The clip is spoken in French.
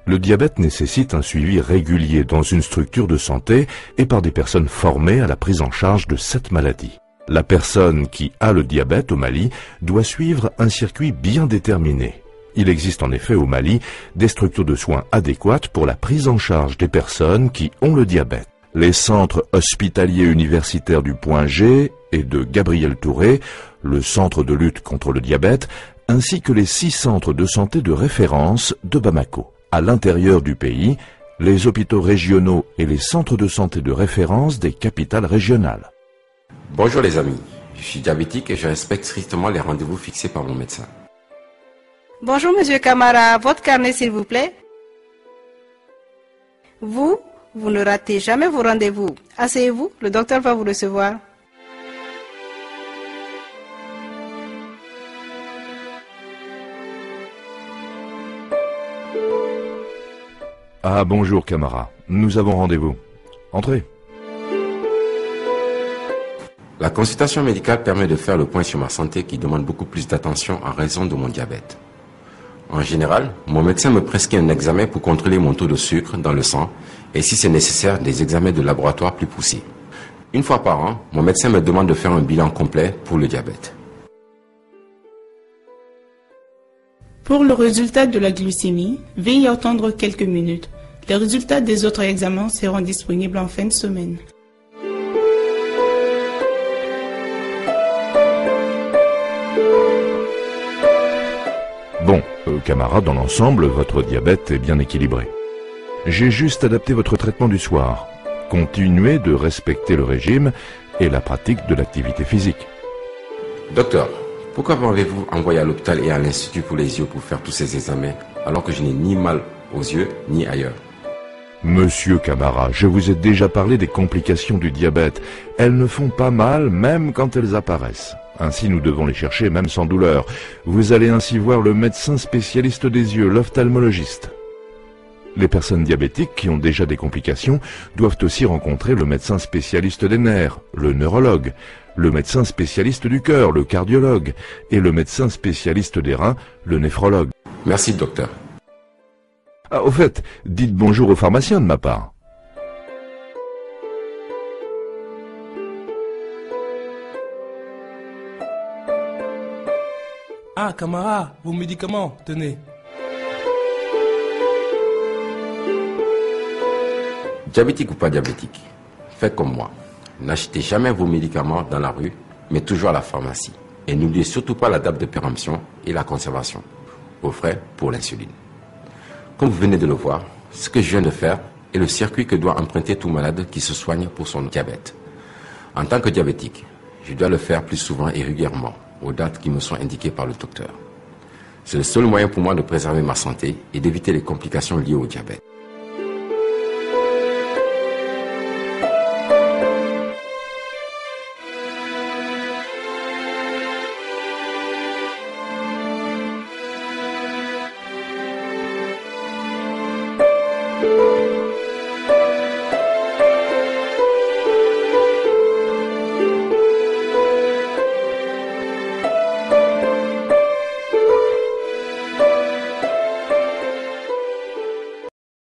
Le diabète nécessite un suivi régulier dans une structure de santé et par des personnes formées à la prise en charge de cette maladie. La personne qui a le diabète au Mali doit suivre un circuit bien déterminé. Il existe en effet au Mali des structures de soins adéquates pour la prise en charge des personnes qui ont le diabète. Les centres hospitaliers universitaires du Point G et de Gabriel Touré, le centre de lutte contre le diabète, ainsi que les 6 centres de santé de référence de Bamako. À l'intérieur du pays, les hôpitaux régionaux et les centres de santé de référence des capitales régionales. Bonjour les amis, je suis diabétique et je respecte strictement les rendez-vous fixés par mon médecin. Bonjour Monsieur Camara, votre carnet s'il vous plaît. Vous ne ratez jamais vos rendez-vous. Asseyez-vous, le docteur va vous recevoir. Ah bonjour Camara, nous avons rendez-vous. Entrez. La consultation médicale permet de faire le point sur ma santé qui demande beaucoup plus d'attention en raison de mon diabète. En général, mon médecin me prescrit un examen pour contrôler mon taux de sucre dans le sang et si c'est nécessaire, des examens de laboratoire plus poussés. Une fois par an, mon médecin me demande de faire un bilan complet pour le diabète. Pour le résultat de la glycémie, veuillez attendre quelques minutes. Les résultats des autres examens seront disponibles en fin de semaine. Bon, Camara, dans l'ensemble, votre diabète est bien équilibré. J'ai juste adapté votre traitement du soir. Continuez de respecter le régime et la pratique de l'activité physique. Docteur, pourquoi m'avez-vous envoyé à l'hôpital et à l'Institut pour les yeux pour faire tous ces examens alors que je n'ai ni mal aux yeux ni ailleurs? Monsieur Camara, je vous ai déjà parlé des complications du diabète. Elles ne font pas mal même quand elles apparaissent. Ainsi, nous devons les chercher même sans douleur. Vous allez ainsi voir le médecin spécialiste des yeux, l'ophtalmologiste. Les personnes diabétiques qui ont déjà des complications doivent aussi rencontrer le médecin spécialiste des nerfs, le neurologue, le médecin spécialiste du cœur, le cardiologue, et le médecin spécialiste des reins, le néphrologue. Merci, docteur. Ah, au fait, dites bonjour au pharmacien de ma part. Ah, Camara, vos médicaments, tenez. Diabétique ou pas diabétique, faites comme moi. N'achetez jamais vos médicaments dans la rue, mais toujours à la pharmacie. Et n'oubliez surtout pas la date de péremption et la conservation, au frais pour l'insuline. Comme vous venez de le voir, ce que je viens de faire est le circuit que doit emprunter tout malade qui se soigne pour son diabète. En tant que diabétique, je dois le faire plus souvent et régulièrement, aux dates qui me sont indiquées par le docteur. C'est le seul moyen pour moi de préserver ma santé et d'éviter les complications liées au diabète.